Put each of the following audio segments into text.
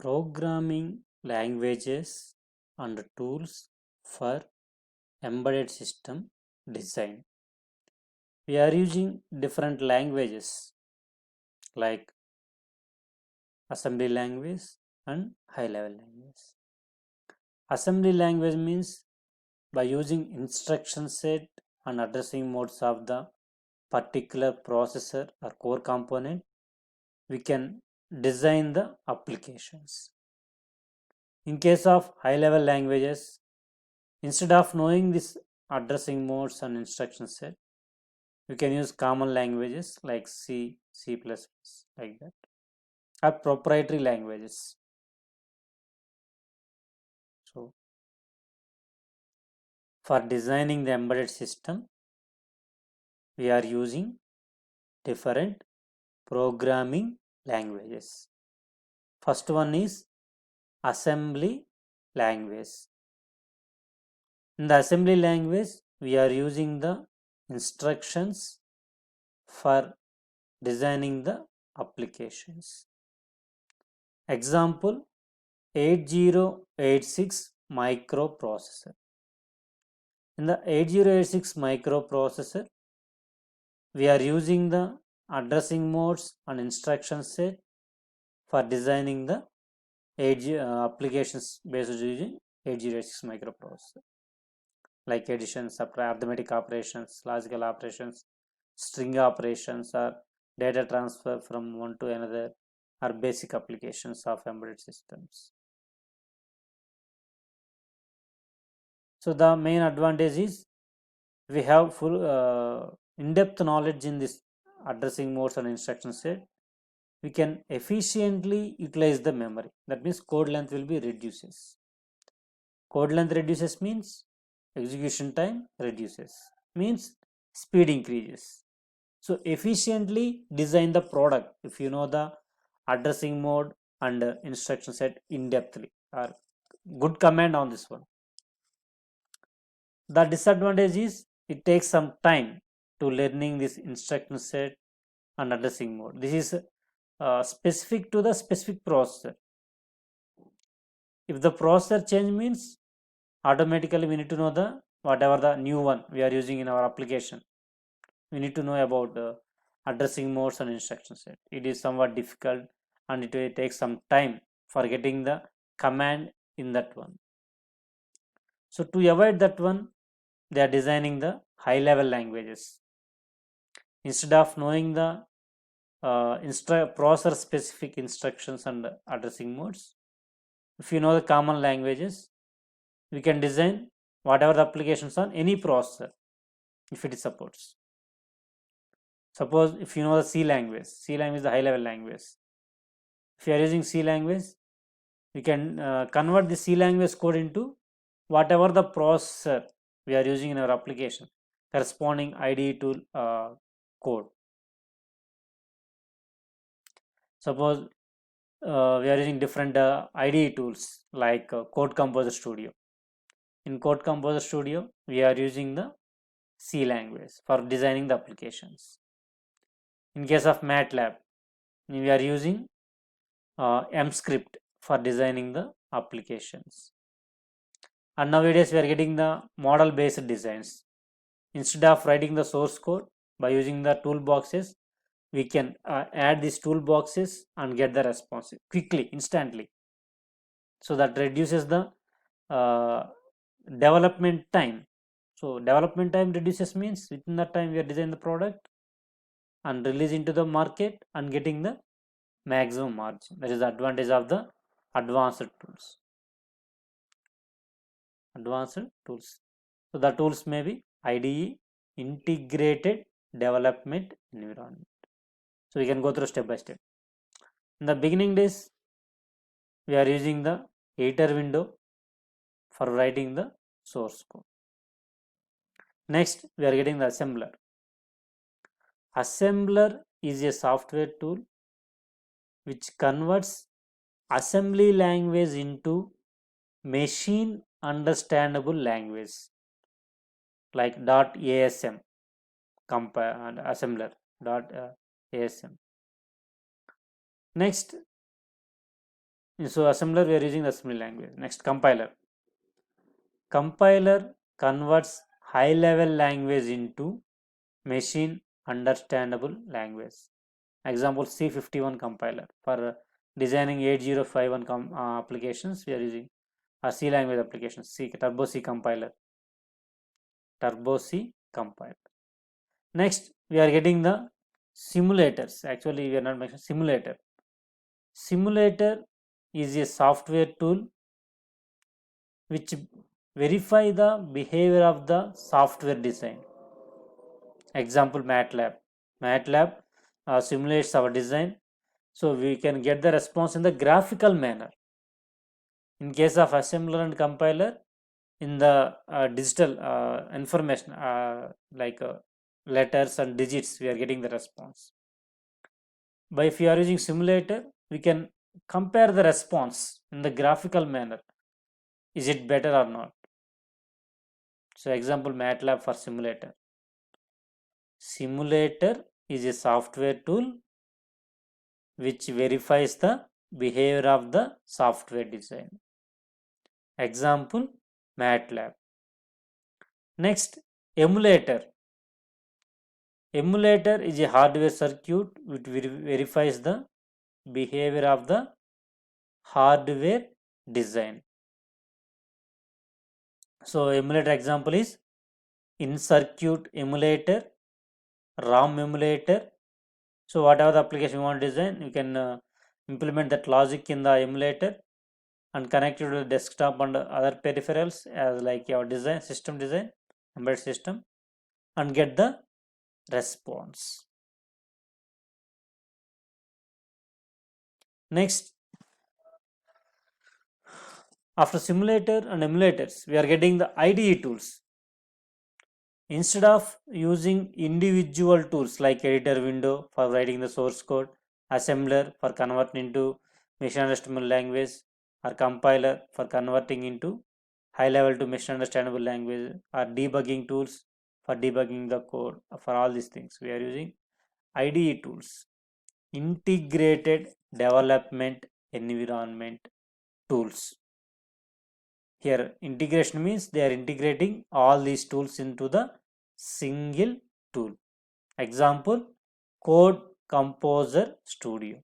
Programming languages and tools for embedded system design. We are using different languages like assembly language and high level language. Assembly language means by using instruction set and addressing modes of the particular processor or core component, we can design the applications. In case of high level languages, instead of knowing this addressing modes and instruction set, you can use common languages like C, C++, like that, or proprietary languages. So, for designing the embedded system, we are using different programming languages. First one is assembly language. In the assembly language, we are using the instructions for designing the applications. Example 8086 microprocessor. In the 8086 microprocessor, we are using the addressing modes and instruction set for designing the applications based using 8086 microprocessor, like addition, subtract, arithmetic operations, logical operations, string operations, or data transfer from one to another, are basic applications of embedded systems. So the main advantage is we have full in-depth knowledge in this addressing modes and instruction set. We can efficiently utilize the memory. That means code length will be reduces. Code length reduces means execution time reduces, means speed increases. So efficiently design the product if you know the addressing mode and instruction set in depthly, or good command on this one. The disadvantage is it takes some time to learning this instruction set and addressing mode. This is specific to the specific processor. If the processor change means automatically we need to know the whatever the new one we are using in our application. We need to know about the addressing modes and instruction set. It is somewhat difficult and it will take some time for getting the command in that one. So to avoid that one, they are designing the high level languages. Instead of knowing the processor specific instructions and addressing modes, if you know the common languages, we can design whatever the applications on any processor if it supports. Suppose if you know the C language is the high level language. If you are using C language, we can convert the C language code into whatever the processor we are using in our application, corresponding IDE tool code. Suppose we are using different IDE tools like Code Composer Studio. In Code Composer Studio, we are using the C language for designing the applications. In case of MATLAB, we are using MScript for designing the applications. And nowadays we are getting the model based designs. Instead of writing the source code, by using the toolboxes, we can add these toolboxes and get the response quickly, instantly. So that reduces the uh, development time. So development time reduces means within that time we are designing the product and release into the market and getting the maximum margin. That is the advantage of the advanced tools. Advanced tools. So the tools may be IDE, integrated development environment. So we can go through step by step. In the beginning days, we are using the editor window for writing the source code. Next, we are getting the assembler. Assembler is a software tool which converts assembly language into machine understandable language like .asm and assembler .asm. Next, So assembler, we are using the assembly language. Next, compiler. Compiler converts high level language into machine understandable language. Example, C51 compiler. For designing 8051 applications, we are using a C language application, Turbo C compiler. Turbo C compiler. Next, we are getting the simulators. Actually, we are not mentioning simulator. Simulator is a software tool which verify the behavior of the software design. Example, MATLAB. MATLAB simulates our design, so we can get the response in the graphical manner. In case of assembler and compiler, in the digital information like letters and digits, we are getting the response. But if you are using simulator, we can compare the response in the graphical manner. Is it better or not? So example, MATLAB for simulator. Simulator is a software tool which verifies the behavior of the software design. Example, MATLAB. Next, emulator. Emulator is a hardware circuit which verifies the behavior of the hardware design. So emulator example is in circuit emulator, ROM emulator. So whatever the application you want to design, you can implement that logic in the emulator and connect it to the desktop and other peripherals as like your design, system design, embedded system, and get the response. Next, after simulator and emulators, we are getting the IDE tools. Instead of using individual tools like editor window for writing the source code, assembler for converting into machine understandable language, or compiler for converting into high level to machine understandable language, or debugging tools for debugging the code, for all these things we are using IDE tools, integrated development environment tools. Here integration means they are integrating all these tools into the single tool. Example, Code Composer Studio.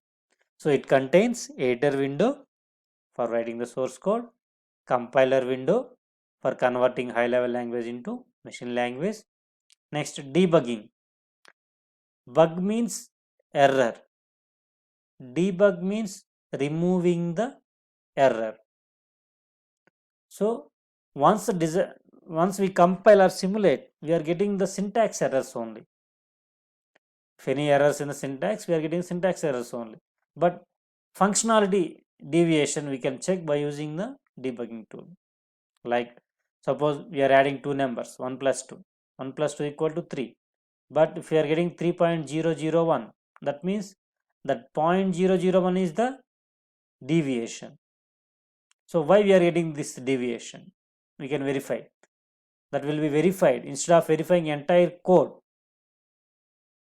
So it contains editor window for writing the source code, compiler window for converting high level language into machine language. Next, debugging. Bug means error. Debug means removing the error. So once we compile or simulate, we are getting the syntax errors only. If any errors in the syntax, we are getting syntax errors only. But functionality deviation we can check by using the debugging tool. Like suppose we are adding two numbers, 1 plus 2. 1 plus 2 equal to 3. But if we are getting 3.001, that means that 0.001 is the deviation. So why we are getting this deviation? We can verify. That will be verified. Instead of verifying entire code,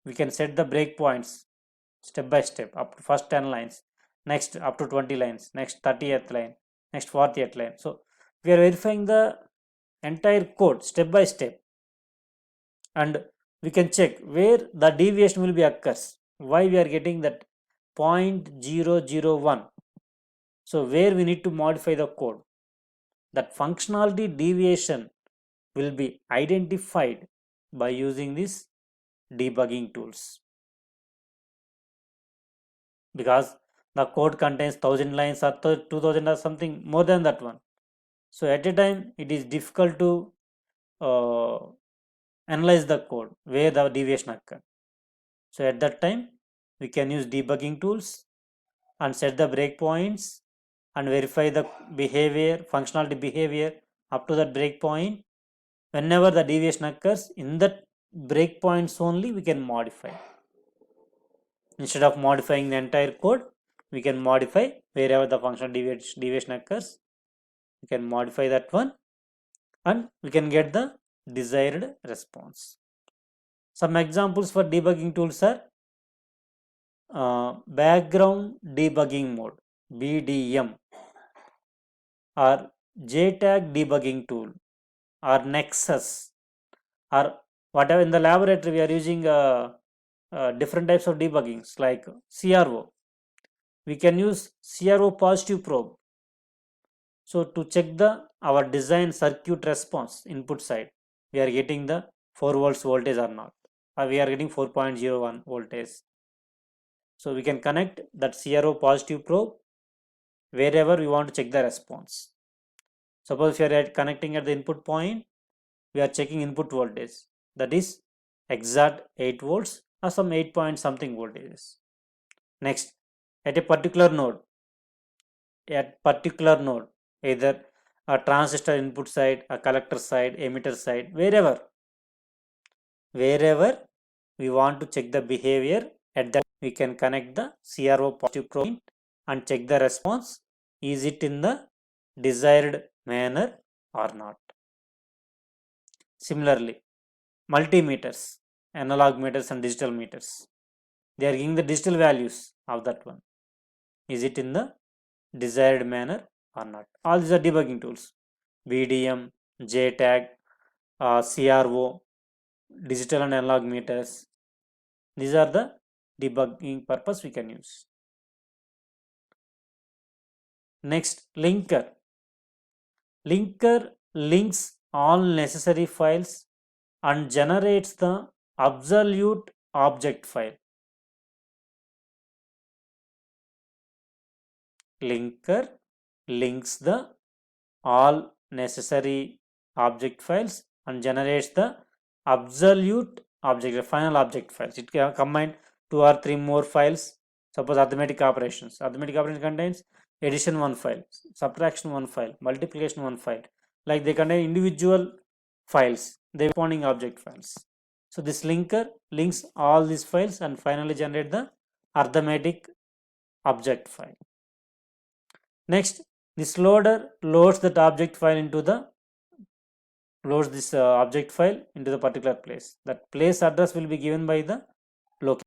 we can set the breakpoints step by step up to first 10 lines, next up to 20 lines, next 30th line, next 40th line. So we are verifying the entire code step by step, and we can check where the deviation will be occurs. Why we are getting that 0.001? So where we need to modify the code, that functionality deviation will be identified by using these debugging tools, because the code contains 1000 lines or 2000 or something more than that one. So at a time it is difficult to uh, analyze the code where the deviation occur. So at that time we can use debugging tools and set the breakpoints and verify the behavior, functionality behavior up to that breakpoint. Whenever the deviation occurs in that breakpoints only, we can modify. Instead of modifying the entire code, we can modify wherever the functional deviation occurs. We can modify that one and we can get the desired response. Some examples for debugging tools are background debugging mode. BDM or JTAG debugging tool or Nexus or whatever. In the laboratory we are using different types of debuggings like CRO. We can use CRO positive probe. So to check the our design circuit response input side, we are getting the 4 volts voltage or not, or we are getting 4.01 voltage. So we can connect that CRO positive probe wherever we want to check the response. Suppose if you are connecting at the input point, we are checking input voltage, that is exact 8 volts or some 8 point something voltages. Next, at a particular node, either a transistor input side, a collector side, emitter side, wherever we want to check the behavior, at that we can connect the CRO positive probe and check the response. Is it in the desired manner or not? Similarly, multimeters, analog meters and digital meters, they are giving the digital values of that one. Is it in the desired manner or not? All these are debugging tools. BDM, JTAG, CRO, digital and analog meters. These are the debugging purpose we can use. Next, linker. Linker links all necessary files and generates the absolute object file. Linker links the all necessary object files and generates the absolute object, the final object files. It can combine 2 or 3 more files. Suppose arithmetic operations. Arithmetic operation contains addition one file, subtraction one file, multiplication one file. Like they contain individual files, the corresponding object files. So this linker links all these files and finally generate the arithmetic object file. Next, this loader loads that object file into the loads this object file into the particular place. That place address will be given by the location.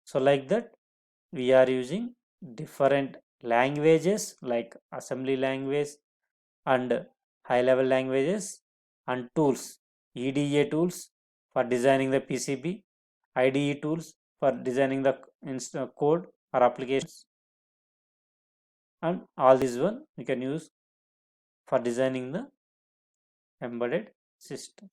So like that, we are using different languages like assembly language and high level languages and tools, EDA tools for designing the PCB, IDE tools for designing the code or applications, and all these one we can use for designing the embedded system.